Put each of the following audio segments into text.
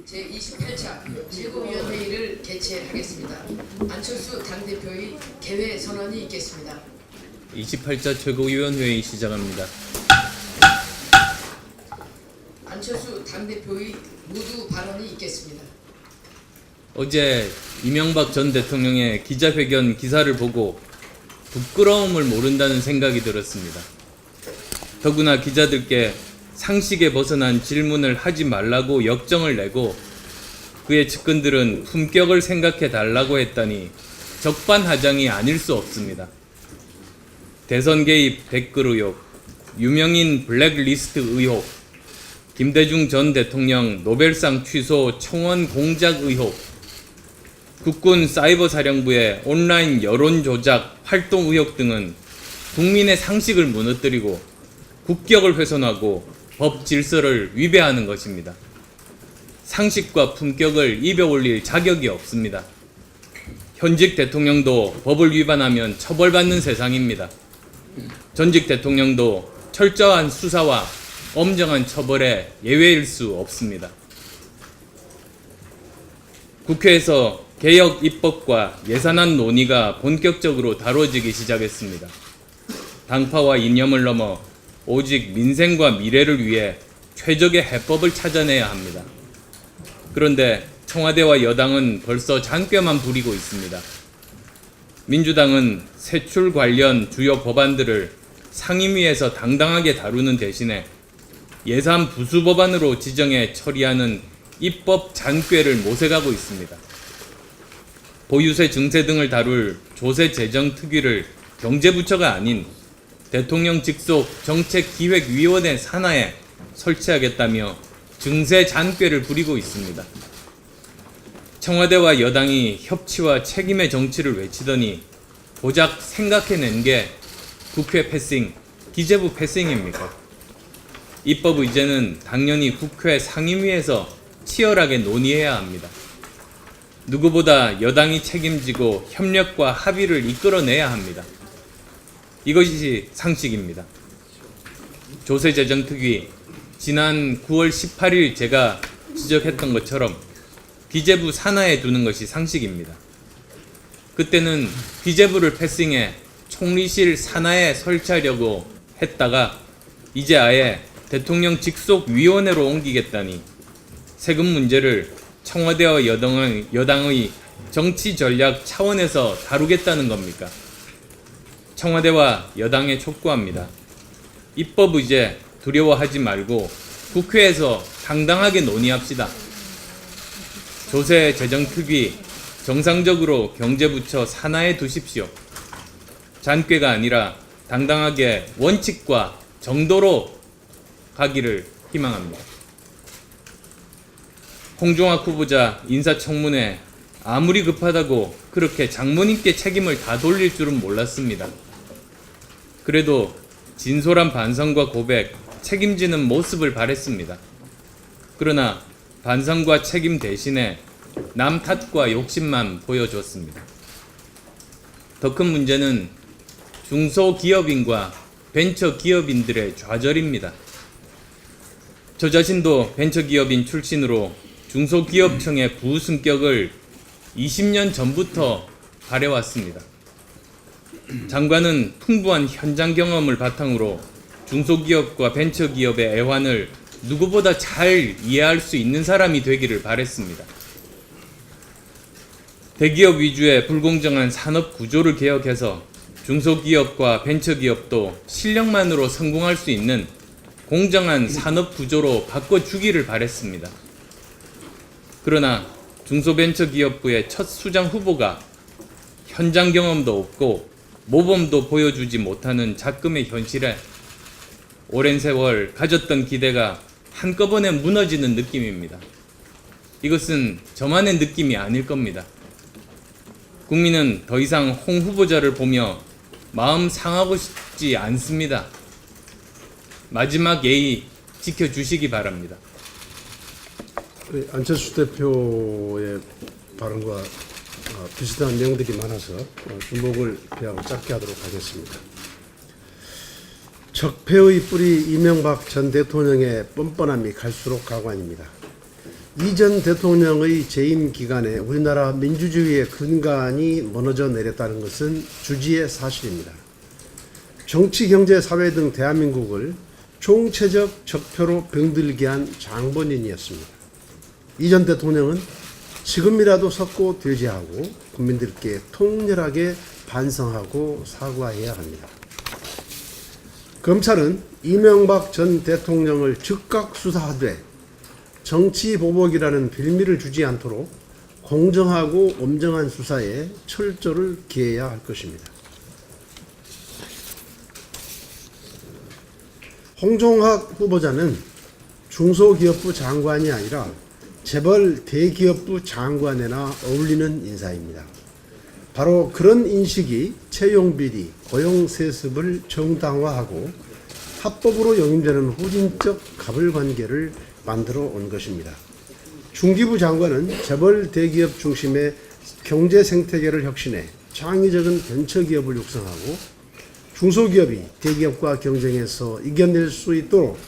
제28차 최고위원회의를 개최하겠습니다. 안철수 당대표의 개회 선언이 있겠습니다. 28차 최고위원회의 시작합니다. 안철수 당대표의 모두 발언이 있겠습니다. 어제 이명박 전 대통령의 기자회견 기사를 보고 부끄러움을 모른다는 생각이 들었습니다. 더구나 기자들께 상식에 벗어난 질문을 하지 말라고 역정을 내고 그의 측근들은 품격을 생각해 달라고 했다니 적반하장이 아닐 수 없습니다. 대선 개입 댓글 의혹, 유명인 블랙리스트 의혹, 김대중 전 대통령 노벨상 취소 청원 공작 의혹, 국군 사이버사령부의 온라인 여론조작 활동 의혹 등은 국민의 상식을 무너뜨리고 국격을 훼손하고 법 질서를 위배하는 것입니다. 상식과 품격을 입에 올릴 자격이 없습니다. 현직 대통령도 법을 위반하면 처벌받는 세상입니다. 전직 대통령도 철저한 수사와 엄정한 처벌에 예외일 수 없습니다. 국회에서 개혁 입법과 예산안 논의가 본격적으로 다뤄지기 시작했습니다. 당파와 이념을 넘어 오직 민생과 미래를 위해 최적의 해법을 찾아내야 합니다. 그런데 청와대와 여당은 벌써 장꾀만 부리고 있습니다. 민주당은 세출 관련 주요 법안들을 상임위에서 당당하게 다루는 대신에 예산 부수 법안으로 지정해 처리하는 입법 잔꾀를 모색하고 있습니다. 보유세 증세 등을 다룰 조세재정특위를 경제부처가 아닌 대통령 직속 정책기획위원회 산하에 설치하겠다며 증세 잔꾀를 부리고 있습니다. 청와대와 여당이 협치와 책임의 정치를 외치더니 고작 생각해낸 게 국회 패싱, 기재부 패싱입니까? 입법 의제는 당연히 국회 상임위에서 치열하게 논의해야 합니다. 누구보다 여당이 책임지고 협력과 합의를 이끌어내야 합니다. 이것이 상식입니다. 조세재정특위, 지난 9월 18일 제가 지적했던 것처럼 기재부 산하에 두는 것이 상식입니다. 그때는 기재부를 패싱해 총리실 산하에 설치하려고 했다가 이제 아예 대통령 직속 위원회로 옮기겠다니 세금 문제를 청와대와 여당의 정치 전략 차원에서 다루겠다는 겁니까? 청와대와 여당에 촉구합니다. 입법 의제 두려워하지 말고 국회에서 당당하게 논의합시다. 조세재정특위 정상적으로 경제부처 산하에 두십시오. 잔꾀가 아니라 당당하게 원칙과 정도로 가기를 희망합니다. 홍종학 후보자 인사청문회 아무리 급하다고 그렇게 장모님께 책임을 다 돌릴 줄은 몰랐습니다. 그래도 진솔한 반성과 고백, 책임지는 모습을 바랬습니다. 그러나 반성과 책임 대신에 남 탓과 욕심만 보여줬습니다. 더 큰 문제는 중소기업인과 벤처기업인들의 좌절입니다. 저 자신도 벤처기업인 출신으로 중소기업청의 부승격을 20년 전부터 바래왔습니다. 장관은 풍부한 현장 경험을 바탕으로 중소기업과 벤처기업의 애환을 누구보다 잘 이해할 수 있는 사람이 되기를 바랬습니다. 대기업 위주의 불공정한 산업 구조를 개혁해서 중소기업과 벤처기업도 실력만으로 성공할 수 있는 공정한 산업 구조로 바꿔주기를 바랬습니다. 그러나 중소벤처기업부의 첫 수장 후보가 현장 경험도 없고 모범도 보여주지 못하는 작금의 현실에 오랜 세월 가졌던 기대가 한꺼번에 무너지는 느낌입니다. 이것은 저만의 느낌이 아닐 겁니다. 국민은 더 이상 홍 후보자를 보며 마음 상하고 싶지 않습니다. 마지막 예의 지켜주시기 바랍니다. 안철수 대표의 발언과 비슷한 내용들이 많아서 주목을 피하고 짧게 하도록 하겠습니다. 적폐의 뿌리 이명박 전 대통령의 뻔뻔함이 갈수록 가관입니다. 이전 대통령의 재임 기간에 우리나라 민주주의의 근간이 무너져 내렸다는 것은 주지의 사실입니다. 정치, 경제, 사회 등 대한민국을 총체적 적폐로 병들게 한 장본인이었습니다. 이전 대통령은 지금이라도 섰고 되지하고 국민들께 통렬하게 반성하고 사과해야 합니다. 검찰은 이명박 전 대통령을 즉각 수사하되 정치 보복이라는 빌미를 주지 않도록 공정하고 엄정한 수사에 철저를 기해야 할 것입니다. 홍종학 후보자는 중소기업부 장관이 아니라 재벌 대기업부 장관에나 어울리는 인사입니다. 바로 그런 인식이 채용비리, 고용세습을 정당화하고 합법으로 영임되는 후진적 갑을관계를 만들어 온 것입니다. 중기부 장관은 재벌 대기업 중심의 경제 생태계를 혁신해 창의적인 벤처기업을 육성하고 중소기업이 대기업과 경쟁해서 이겨낼 수 있도록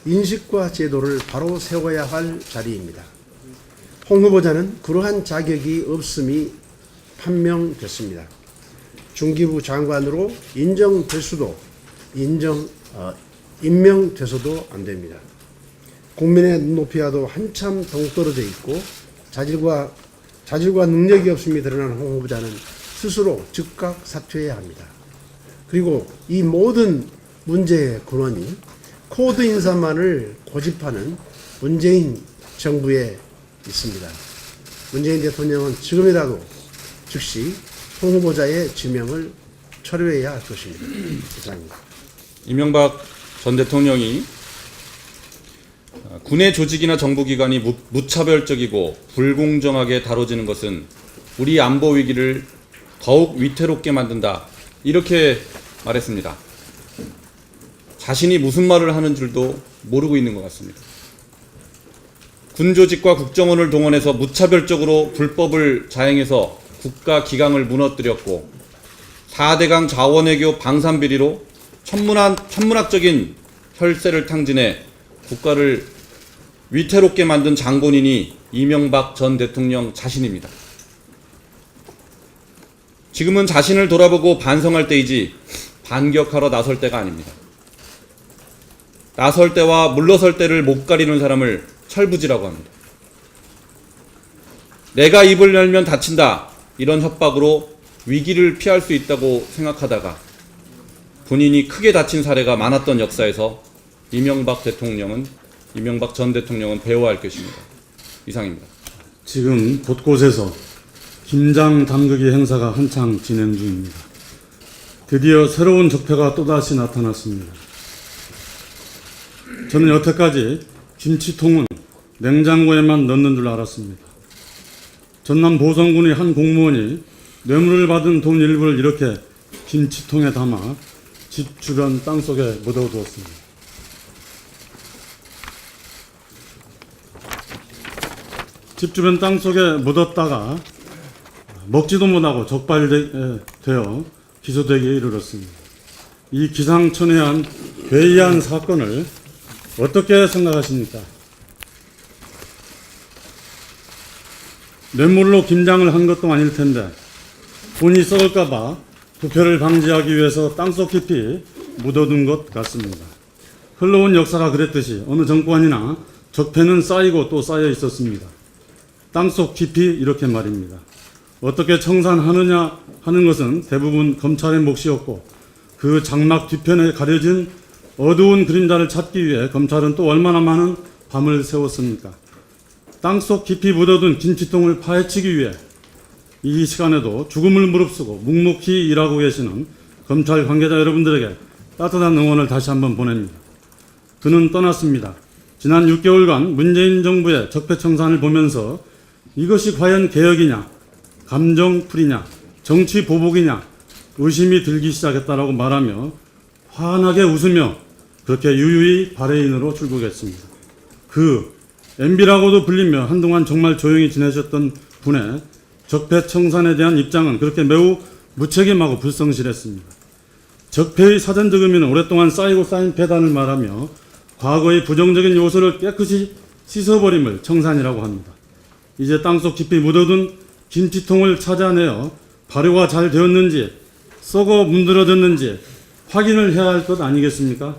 인식과 제도를 바로 세워야 할 자리입니다. 홍 후보자는 그러한 자격이 없음이 판명됐습니다. 중기부 장관으로 임명돼서도 안 됩니다. 국민의 눈높이와도 한참 동떨어져 있고 자질과 능력이 없음이 드러난 홍 후보자는 스스로 즉각 사퇴해야 합니다. 그리고 이 모든 문제의 근원이 코드 인사만을 고집하는 문재인 정부에 있습니다. 문재인 대통령은 지금이라도 즉시 홍 후보자의 지명을 철회해야 할 것입니다. 이상입니다. 이명박 전 대통령이 군의 조직이나 정부기관이 무차별적이고 불공정하게 다뤄지는 것은 우리 안보 위기를 더욱 위태롭게 만든다. 이렇게 말했습니다. 자신이 무슨 말을 하는 줄도 모르고 있는 것 같습니다. 군 조직과 국정원을 동원해서 무차별적으로 불법을 자행해서 국가 기강을 무너뜨렸고 4대강 자원외교 방산비리로 천문학적인 혈세를 탕진해 국가를 위태롭게 만든 장본인이 이명박 전 대통령 자신입니다. 지금은 자신을 돌아보고 반성할 때이지 반격하러 나설 때가 아닙니다. 나설 때와 물러설 때를 못 가리는 사람을 철부지라고 합니다. 내가 입을 열면 다친다. 이런 협박으로 위기를 피할 수 있다고 생각하다가 본인이 크게 다친 사례가 많았던 역사에서 이명박 전 대통령은 배워야 할 것입니다. 이상입니다. 지금 곳곳에서 김장 담그기 행사가 한창 진행 중입니다. 드디어 새로운 적폐가 또다시 나타났습니다. 저는 여태까지 김치통은 냉장고에만 넣는 줄 알았습니다. 전남 보성군의 한 공무원이 뇌물을 받은 돈 일부를 이렇게 김치통에 담아 집 주변 땅속에 묻어두었습니다. 집 주변 땅속에 묻었다가 먹지도 못하고 적발되어 기소되기에 이르렀습니다. 이 기상천외한 괴이한 사건을 어떻게 생각하십니까? 뇌물로 김장을 한 것도 아닐 텐데 돈이 썩을까봐 부패를 방지하기 위해서 땅속 깊이 묻어둔 것 같습니다. 흘러온 역사가 그랬듯이 어느 정권이나 적폐는 쌓이고 또 쌓여 있었습니다. 땅속 깊이 이렇게 말입니다. 어떻게 청산하느냐 하는 것은 대부분 검찰의 몫이었고 그 장막 뒤편에 가려진 어두운 그림자를 찾기 위해 검찰은 또 얼마나 많은 밤을 새웠습니까? 땅속 깊이 묻어둔 김치통을 파헤치기 위해 이 시간에도 죽음을 무릅쓰고 묵묵히 일하고 계시는 검찰 관계자 여러분들에게 따뜻한 응원을 다시 한번 보냅니다. 그는 떠났습니다. 지난 6개월간 문재인 정부의 적폐청산을 보면서 이것이 과연 개혁이냐, 감정풀이냐, 정치 보복이냐 의심이 들기 시작했다라고 말하며 환하게 웃으며 그렇게 유유히 발해인으로 출국했습니다. 그 MB라고도 불리며 한동안 정말 조용히 지내셨던 분의 적폐청산에 대한 입장은 그렇게 매우 무책임하고 불성실했습니다. 적폐의 사전적 의미는 오랫동안 쌓이고 쌓인 폐단을 말하며 과거의 부정적인 요소를 깨끗이 씻어버림을 청산이라고 합니다. 이제 땅속 깊이 묻어둔 김치통을 찾아내어 발효가 잘 되었는지 썩어 문드러졌는지 확인을 해야 할 것 아니겠습니까?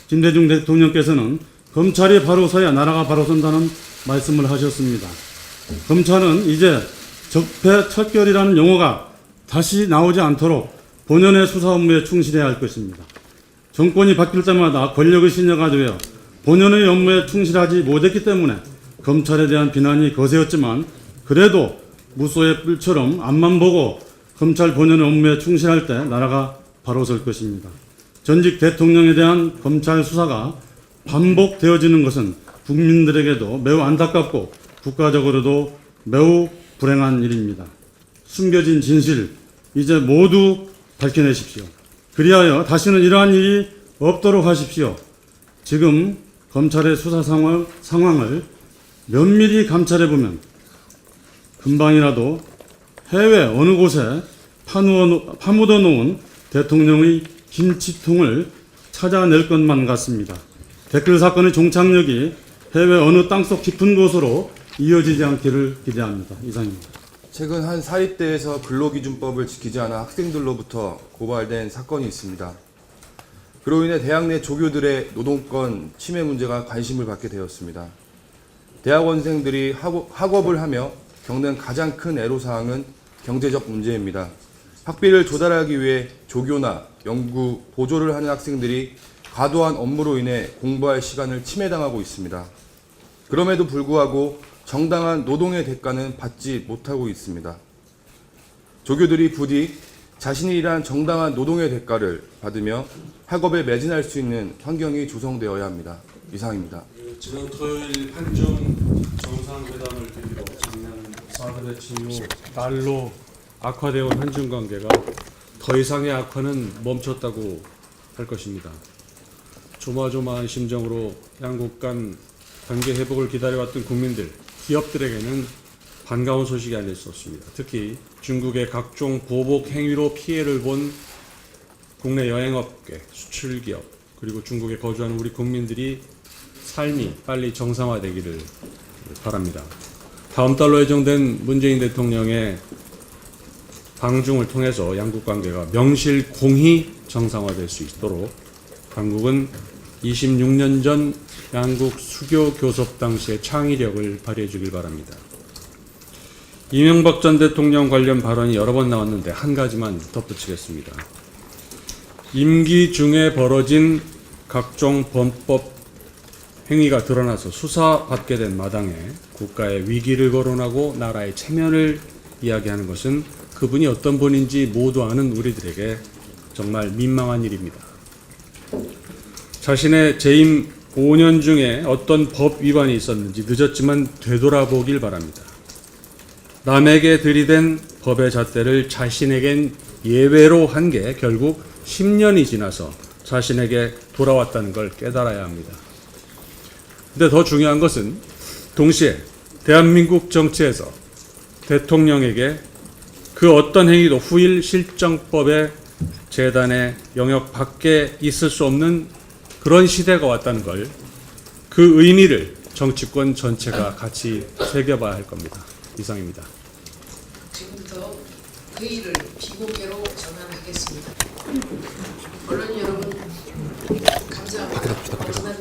김대중 대통령께서는 검찰이 바로 서야 나라가 바로 선다는 말씀을 하셨습니다. 검찰은 이제 적폐척결이라는 용어가 다시 나오지 않도록 본연의 수사 업무에 충실해야 할 것입니다. 정권이 바뀔 때마다 권력의 신여가 되어 본연의 업무에 충실하지 못했기 때문에 검찰에 대한 비난이 거세였지만 그래도 무소의 뿔처럼 앞만 보고 검찰 본연의 업무에 충실할 때 나라가 바로 설 것입니다. 전직 대통령에 대한 검찰 수사가 반복되어지는 것은 국민들에게도 매우 안타깝고 국가적으로도 매우 불행한 일입니다. 숨겨진 진실 이제 모두 밝혀내십시오. 그리하여 다시는 이러한 일이 없도록 하십시오. 지금 검찰의 수사 상황을 면밀히 감찰해보면 금방이라도 해외 어느 곳에 파묻어 놓은 대통령의 김치통을 찾아낼 것만 같습니다. 댓글 사건의 종착역이 해외 어느 땅속 깊은 곳으로 이어지지 않기를 기대합니다. 이상입니다. 최근 한 사립대에서 근로기준법을 지키지 않아 학생들로부터 고발된 사건이 있습니다. 그로 인해 대학 내 조교들의 노동권 침해 문제가 관심을 받게 되었습니다. 대학원생들이 학업을 하며 겪는 가장 큰 애로사항은 경제적 문제입니다. 학비를 조달하기 위해 조교나 연구, 보조를 하는 학생들이 과도한 업무로 인해 공부할 시간을 침해당하고 있습니다. 그럼에도 불구하고 정당한 노동의 대가는 받지 못하고 있습니다. 조교들이 부디 자신이 일한 정당한 노동의 대가를 받으며 학업에 매진할 수 있는 환경이 조성되어야 합니다. 이상입니다. 지난 토요일 한중 정상회담을 계기로 작년 4월 대치 이후 날로 악화되어 온 한중 관계가 더 이상의 악화는 멈췄다고 할 것입니다. 조마조마한 심정으로 양국 간 관계 회복을 기다려왔던 국민들, 기업들에게는 반가운 소식이 아닐 수 없습니다. 특히 중국의 각종 보복 행위로 피해를 본 국내 여행업계, 수출기업, 그리고 중국에 거주하는 우리 국민들이 삶이 빨리 정상화되기를 바랍니다. 다음 달로 예정된 문재인 대통령의 방중을 통해서 양국 관계가 명실공히 정상화될 수 있도록 당국은 26년 전 양국 수교 교섭 당시의 창의력을 발휘해 주길 바랍니다. 이명박 전 대통령 관련 발언이 여러 번 나왔는데 한 가지만 덧붙이겠습니다. 임기 중에 벌어진 각종 범법 행위가 드러나서 수사받게 된 마당에 국가의 위기를 거론하고 나라의 체면을 이야기하는 것은 그분이 어떤 분인지 모두 아는 우리들에게 정말 민망한 일입니다. 자신의 재임 5년 중에 어떤 법 위반이 있었는지 늦었지만 되돌아보길 바랍니다. 남에게 들이댄 법의 잣대를 자신에겐 예외로 한 게 결국 10년이 지나서 자신에게 돌아왔다는 걸 깨달아야 합니다. 근데 더 중요한 것은 동시에 대한민국 정치에서 대통령에게 그 어떤 행위도 후일 실정법의 재단의 영역 밖에 있을 수 없는 그런 시대가 왔다는 걸, 그 의미를 정치권 전체가 같이 새겨봐야 할 겁니다. 이상입니다. 지금부터 회의를 비공개로 전환하겠습니다. 언론 여러분 감사합니다. 지난